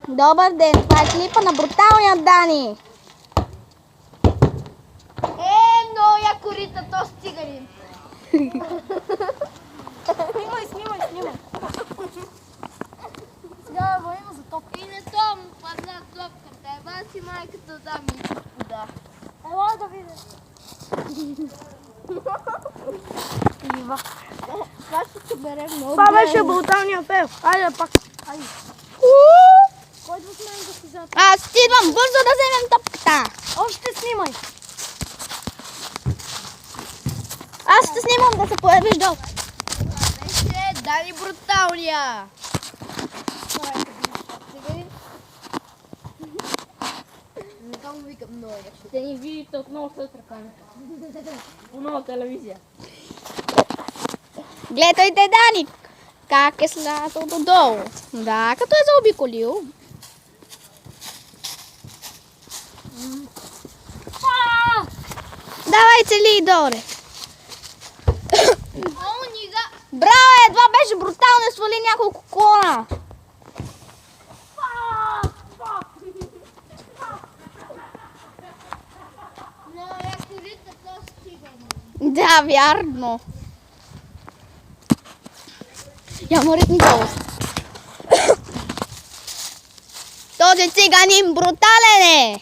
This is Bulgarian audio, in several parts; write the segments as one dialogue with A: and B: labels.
A: Добър ден, това е клипа на бруталния Дани.
B: Но я корита, то стигарин.
C: Снимай. Сега воим за топ.
B: И не том, падна топката. Ева си майката да ми пода.
C: Ела да видиш.
B: Това ще се бере много.
C: Това беше бруталния фейл. Айде пак. Айде. Който с мен да си зад.
A: Аз идвам бързо да вземем топката.
C: Още снимай.
A: Аз ще снимам да се появиш долу.
B: Беше Дани бруталния. Не там викам много.
D: Ще ни видите отново след ръканата. По нова телевизия.
A: Гледайте Дани как е слязал додолу. Да, като е заобиколил. Давай цели долу. Браво, това беше брутално, не свали няколко клона.
B: Но я корита, то стигарин.
A: Да, вярно. Я морит долу. Този циганин брутален е.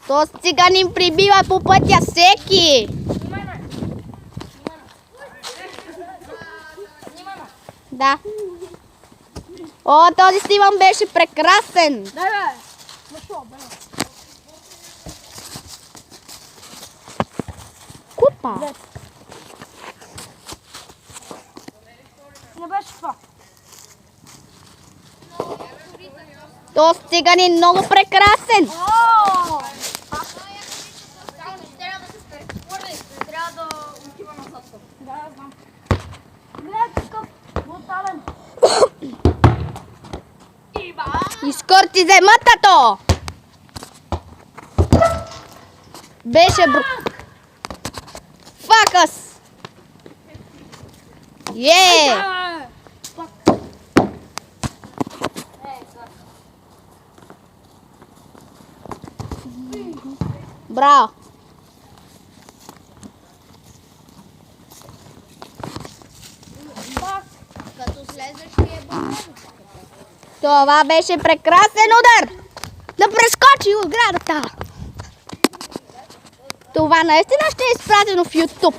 A: Този циганин прибива по пътя всеки. Да. О, този сниман беше прекрасен.
C: Дай бе. Защо бе?
A: Купа.
C: Не беше това.
A: Този циганин много прекрасен.
C: Ооо!
D: Трябва да отива назад.
C: Да, знам. Гледай какъв брутален.
A: Изкърти земътато. Беше Факъс. Е! Браво.
B: Като слезеш ти е бомбон.
A: Това беше прекрасен удар. Да прескочи оградата. Това наистина ще е изпратено в YouTube.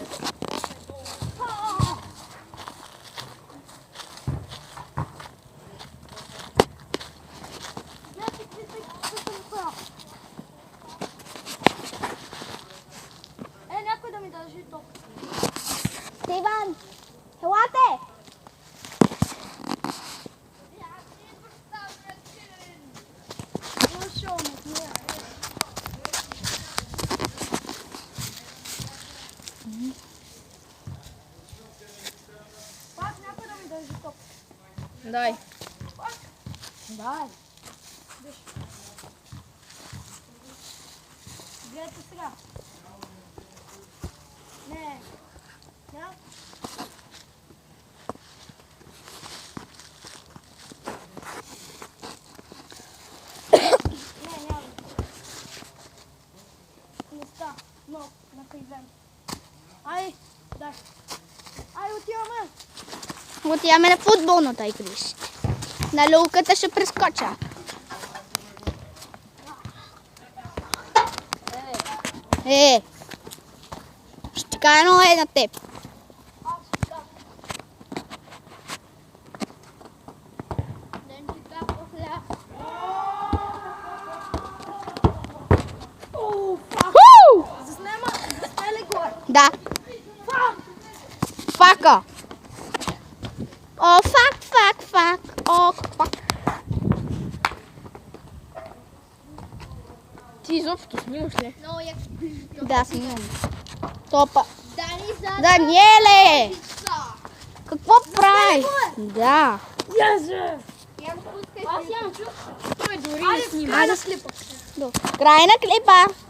C: Някой да ми държи топ.
A: Стиван, елате!
C: Пак някой да ми държи топ.
D: Дай.
C: Дай. Гледайте сега. Не. Няма. Не, няма. Не ста. Но, напризем. Ай, дай. Ай, отиваме.
A: Отиваме на футболната игрище. На люлката ще прескоча. Ще кажа едно на теб.
C: Заснели го.
A: Да. Фака. О, фак. О, фак.
D: Ти изобщо снимаш ли?
B: Много я
A: Да, снимам. Топа.
B: Дани за
A: Даниеле! Какво прави? Да.
C: Язе!
B: я го пускай.
D: Аз имам чувство, че той дори не снима.
C: Айде, слипа.
A: Край на клипа.